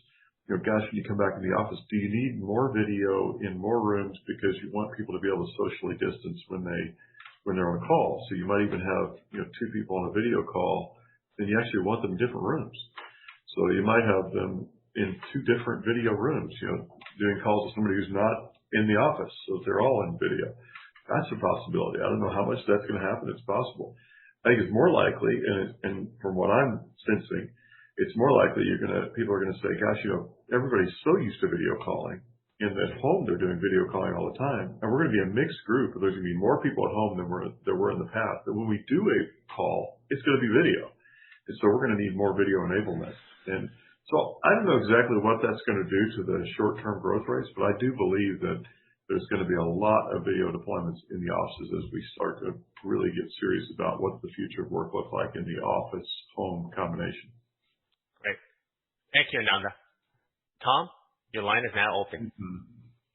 gosh, when you come back in the office, do you need more video in more rooms because you want people to be able to socially distance when they're on a call? So you might even have, two people on a video call, and you actually want them in different rooms. So you might have them in two different video rooms, doing calls with somebody who's not in the office, so they're all in video. That's a possibility. I don't know how much that's going to happen. It's possible. I think it's more likely, and from what I'm sensing, it's more likely people are going to say, gosh, everybody's so used to video calling, and at home they're doing video calling all the time, and we're going to be a mixed group. There's going to be more people at home than there were in the past. But when we do a call, it's going to be video, and so we're going to need more video enablement. And so I don't know exactly what that's going to do to the short-term growth rates, but I do believe that there's going to be a lot of video deployments in the offices as we start to really get serious about what the future of work looks like in the office-home combination. Great. Thank you, Ananda. Tom, your line is now open. Mm-hmm.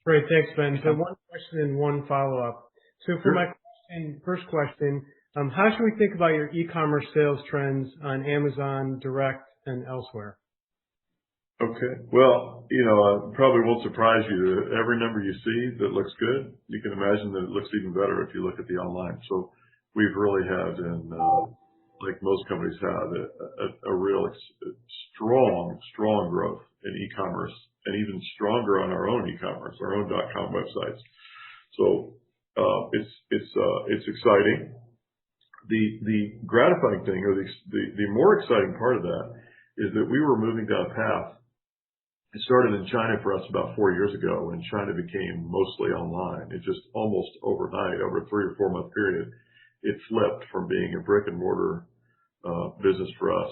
Great. Thanks, Ben. So one question and one follow-up. So for my first question, how should we think about your e-commerce sales trends on Amazon Direct and elsewhere? Okay. Well, it probably won't surprise you that every number you see that looks good, you can imagine that it looks even better if you look at the online. So we've really had, like most companies have, a real strong growth in e-commerce, and even stronger on our own e-commerce, our own .com websites. So it's exciting. The gratifying thing, or the more exciting part of that, is that we were moving down a path. It started in China for us about 4 years ago, when China became mostly online. It just almost overnight, over a 3 or 4 month period, it flipped from being a brick and mortar business for us,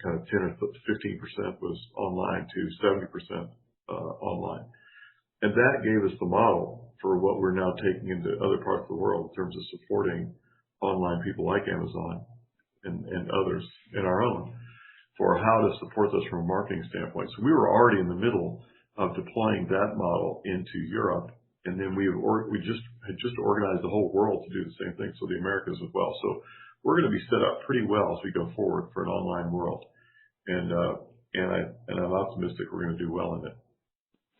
kind of 10 or 15% was online to 70% online. And that gave us the model for what we're now taking into other parts of the world in terms of supporting online people like Amazon and others, and our own, for how to support those from a marketing standpoint. So we were already in the middle of deploying that model into Europe, and then we had just organized the whole world to do the same thing, so the Americas as well. So we're going to be set up pretty well as we go forward for an online world, and I'm optimistic we're going to do well in it.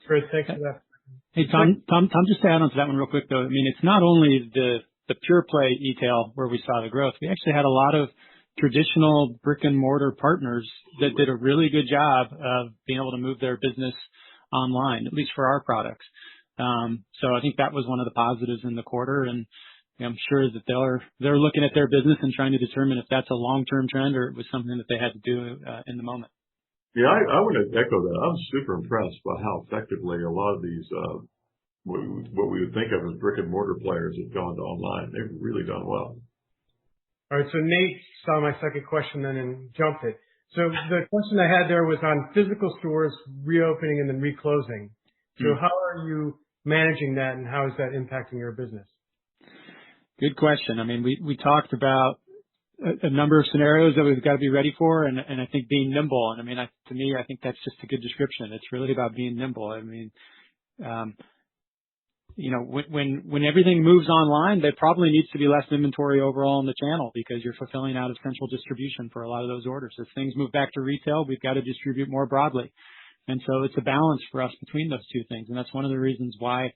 Great, thanks for that. Hey Tom, just to add on to that one real quick though. I mean, it's not only the the pure play e-tail where we saw the growth, we actually had a lot of traditional brick and mortar partners that did a really good job of being able to move their business online, at least for our products. So I think that was one of the positives in the quarter, and I'm sure that they're looking at their business and trying to determine if that's a long-term trend or it was something that they had to do in the moment. Yeah, I would echo that. I'm super impressed by how effectively a lot of these what we would think of as brick and mortar players have gone to online. They've really done well. All right, so Nate saw my second question then and jumped it. So the question I had there was on physical stores reopening and then reclosing. So how are you managing that, and how is that impacting your business? Good question. I mean, we talked about a number of scenarios that we've got to be ready for, and I think being nimble. And I mean, to me, I think that's just a good description. It's really about being nimble. I mean, when everything moves online, there probably needs to be less inventory overall in the channel because you're fulfilling out of central distribution for a lot of those orders. As things move back to retail, we've got to distribute more broadly. And so it's a balance for us between those two things. And that's one of the reasons why,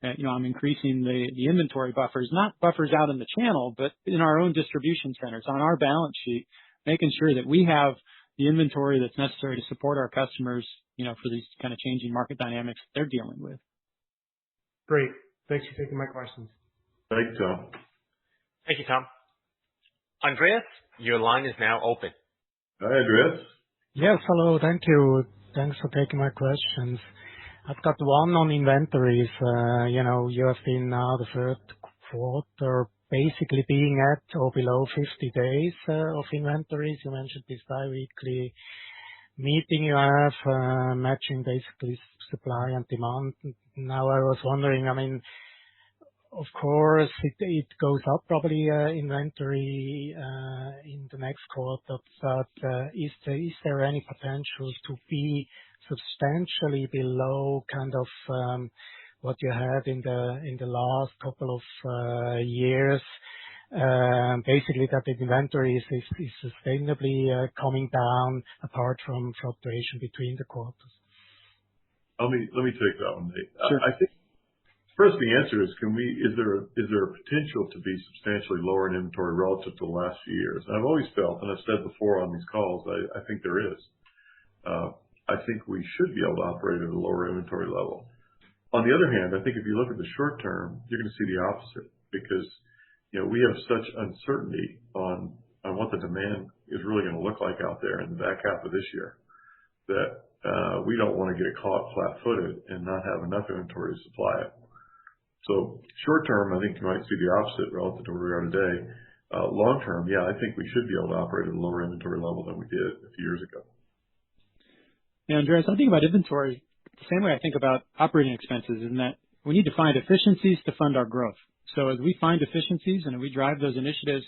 I'm increasing the inventory buffers, not buffers out in the channel, but in our own distribution centers on our balance sheet, making sure that we have the inventory that's necessary to support our customers, for these kind of changing market dynamics that they're dealing with. Great. Thanks for taking my questions. Thanks, Tom. Thank you, Tom. Andreas, your line is now open. Hi, Andreas. Yes, hello. Thank you. Thanks for taking my questions. I've got one on inventories. You have been now the third quarter basically being at or below 50 days of inventories. You mentioned this bi-weekly meeting you have, matching basically supply and demand. Now I was wondering, I mean, of course it goes up probably inventory in the next quarter, but is there any potential to be substantially below kind of what you had in the last couple of years? Basically that the inventory is sustainably coming down apart from fluctuation between the quarters. Let me take that one, Nate. Sure. I think first the answer is is there a potential to be substantially lower in inventory relative to the last few years? And I've always felt, and I've said before on these calls, I think there is. I think we should be able to operate at a lower inventory level. On the other hand, I think if you look at the short term, you're going to see the opposite because we have such uncertainty on what the demand is really going to look like out there in the back half of this year that we don't want to get caught flat-footed and not have enough inventory to supply it. So short term, I think you might see the opposite relative to where we are today. Long term, yeah, I think we should be able to operate at a lower inventory level than we did a few years ago. Yeah, Andreas, I think about inventory the same way I think about operating expenses, in that we need to find efficiencies to fund our growth. So as we find efficiencies and we drive those initiatives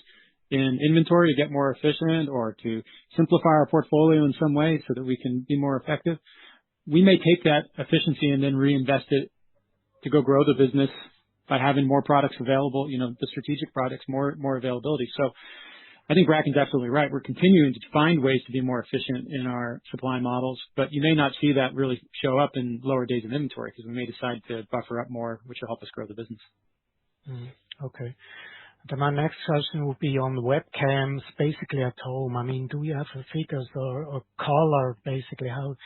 in inventory to get more efficient or to simplify our portfolio in some way so that we can be more effective, we may take that efficiency and then reinvest it to go grow the business by having more products available, the strategic products, more availability. So I think Bracken's absolutely right. We're continuing to find ways to be more efficient in our supply models, but you may not see that really show up in lower days of inventory because we may decide to buffer up more, which will help us grow the business. Okay. Then my next question would be on webcams, basically at home. I mean, do you have figures or color, basically how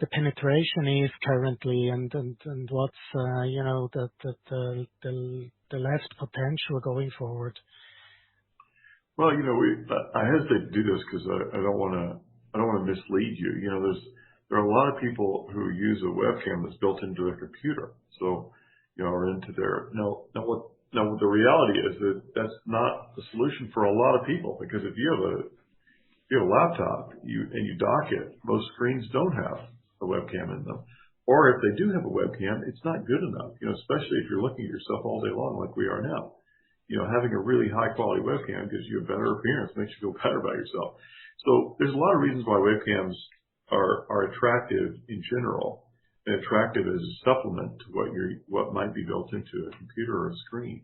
the penetration is currently and what's the left potential going forward? Well, I hesitate to do this because I don't want to mislead you. There are a lot of people who use a webcam that's built into their computer, so or into their now the reality is that that's not the solution for a lot of people because if you have a laptop and you dock it, most screens don't have a webcam in them, or if they do have a webcam, it's not good enough. Especially if you're looking at yourself all day long like we are now. Having a really high quality webcam gives you a better appearance, makes you feel better about yourself. So there's a lot of reasons why webcams are attractive in general and attractive as a supplement to what might be built into a computer or a screen.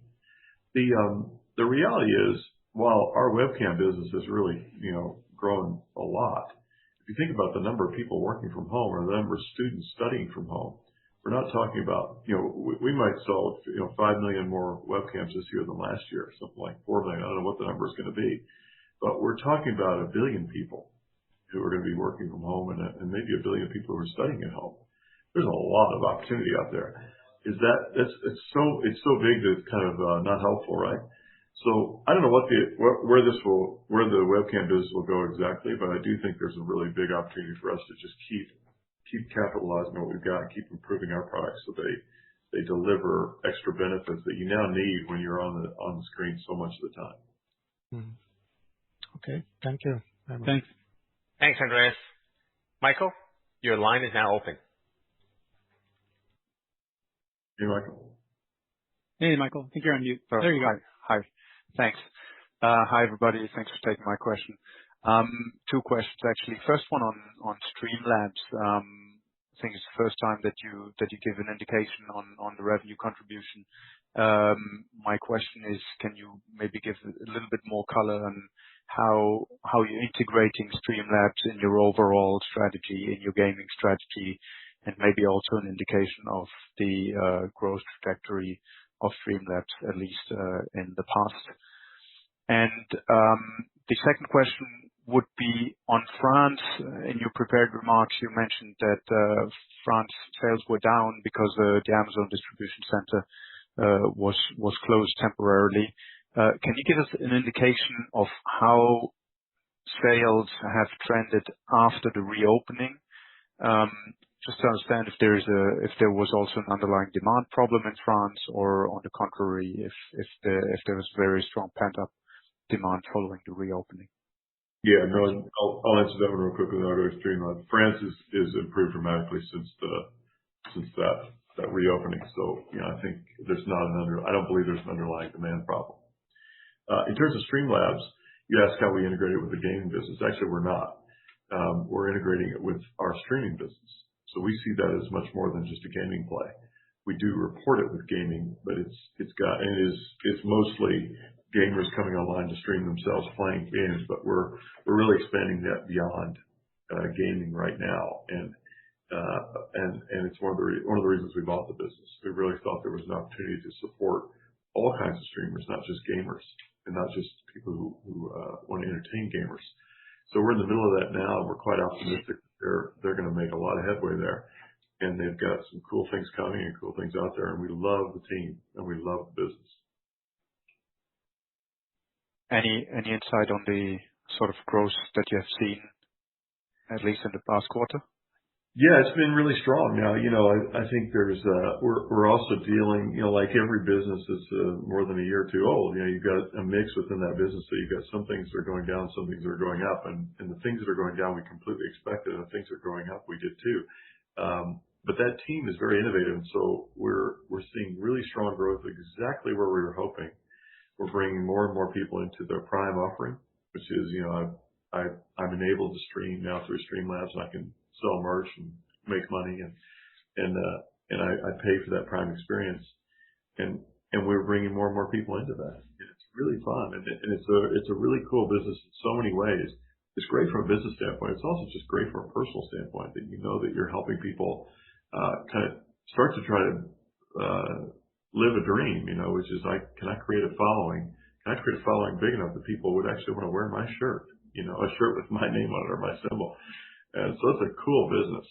The reality is, while our webcam business has really, grown a lot, if you think about the number of people working from home or the number of students studying from home, we're not talking about, we might sell, 5 million more webcams this year than last year, something like 4 million. I don't know what the number is going to be, but we're talking about 1 billion people who are going to be working from home and maybe 1 billion people who are studying at home. There's a lot of opportunity out there. It's so big that it's kind of not helpful, right? So I don't know where the webcam business will go exactly, but I do think there's a really big opportunity for us to just keep capitalizing on what we've got and keep improving our products so they deliver extra benefits that you now need when you're on the screen so much of the time. Okay, thank you. Thanks. Thanks, Andreas. Michael, your line is now open. Hey, Michael. Hey, Michael. I think you're on mute. There you go. Hi. Thanks. Hi, everybody. Thanks for taking my question. 2 questions, actually. First one on Streamlabs. I think it's the first time that you give an indication on the revenue contribution. My question is, can you maybe give a little bit more color on how you're integrating Streamlabs in your overall strategy, in your gaming strategy, and maybe also an indication of the growth trajectory of Streamlabs, at least in the past. And the second question would be on France. In your prepared remarks, you mentioned that France sales were down because the Amazon distribution center was closed temporarily. Can you give us an indication of how sales have trended after the reopening? Just to understand if there was also an underlying demand problem in France, or on the contrary, if there was very strong pent-up demand following the reopening. Yeah, no, I'll answer that one real quickly, then I'll go to Streamlabs. France is improved dramatically since that reopening. So, I think I don't believe there's an underlying demand problem. In terms of Streamlabs, you asked how we integrate it with the gaming business. Actually, we're not. We're integrating it with our streaming business. So we see that as much more than just a gaming play. We do report it with gaming, but it's mostly gamers coming online to stream themselves playing games, but we're really expanding that beyond gaming right now, and it's one of the reasons we bought the business. We really thought there was an opportunity to support all kinds of streamers, not just gamers, and not just people who want to entertain gamers. So we're in the middle of that now. We're quite optimistic they're going to make a lot of headway there, and they've got some cool things coming and cool things out there, and we love the team and we love the business. Any insight on the sort of growth that you have seen, at least in the past quarter? Yeah, it's been really strong. Now, I think we're also dealing, like every business that's more than a year or two old, you've got a mix within that business. So you've got some things that are going down, some things that are going up, and the things that are going down, we completely expected, and the things that are going up, we did too. But that team is very innovative. And so we're seeing really strong growth exactly where we were hoping. We're bringing more and more people into their Prime offering, which is, I'm enabled to stream now through Streamlabs, and I can sell merch and make money, and I pay for that Prime experience, and we're bringing more and more people into that. And it's really fun, and it's a really cool business in so many ways. It's great from a business standpoint. It's also just great from a personal standpoint that that you're helping people kind of start to try to live a dream, which is like, can I create a following? Can I create a following big enough that people would actually want to wear my shirt? A shirt with my name on it or my symbol. And so it's a cool business.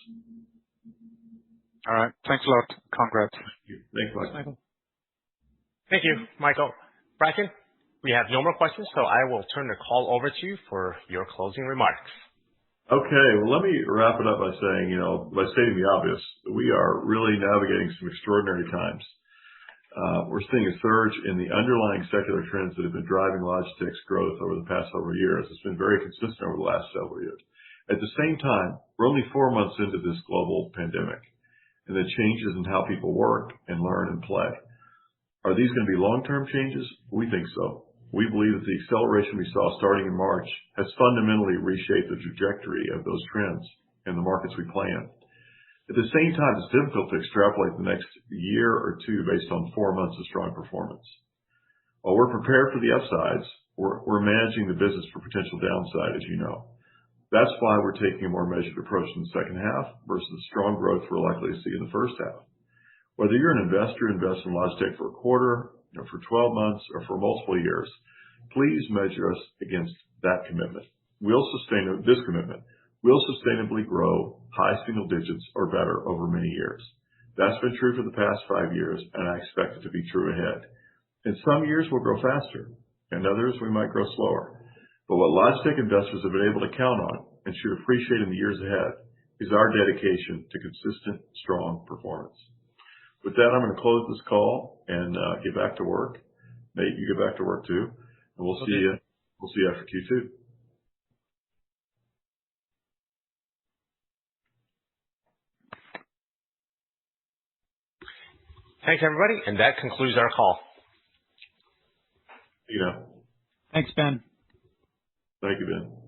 All right. Thanks a lot. Congrats. Thanks, Michael. Thank you, Michael. Bracken, we have no more questions, so I will turn the call over to you for your closing remarks. Okay. Well, let me wrap it up by saying, by stating the obvious, we are really navigating some extraordinary times. We're seeing a surge in the underlying secular trends that have been driving Logitech's growth over the past several years. It's been very consistent over the last several years. At the same time, we're only 4 months into this global pandemic, and the changes in how people work and learn and play. Are these going to be long-term changes? We think so. We believe that the acceleration we saw starting in March has fundamentally reshaped the trajectory of those trends and the markets we play in. At the same time, it's difficult to extrapolate the next year or two based on 4 months of strong performance. While we're prepared for the upsides, we're managing the business for potential downside, as you know. That's why we're taking a more measured approach in the second half versus the strong growth we're likely to see in the first half. Whether you're an investor investing in Logitech for a quarter, for 12 months, or for multiple years, please measure us against that commitment. This commitment. We'll sustainably grow high single digits or better over many years. That's been true for the past 5 years, and I expect it to be true ahead. In some years, we'll grow faster. In others, we might grow slower. But what Logitech investors have been able to count on and should appreciate in the years ahead is our dedication to consistent, strong performance. With that, I'm going to close this call and get back to work. Nate, you get back to work too, and we'll see you. We'll see you after Q2. Thanks, everybody, and that concludes our call. You know. Thanks, Ben. Thank you, Ben.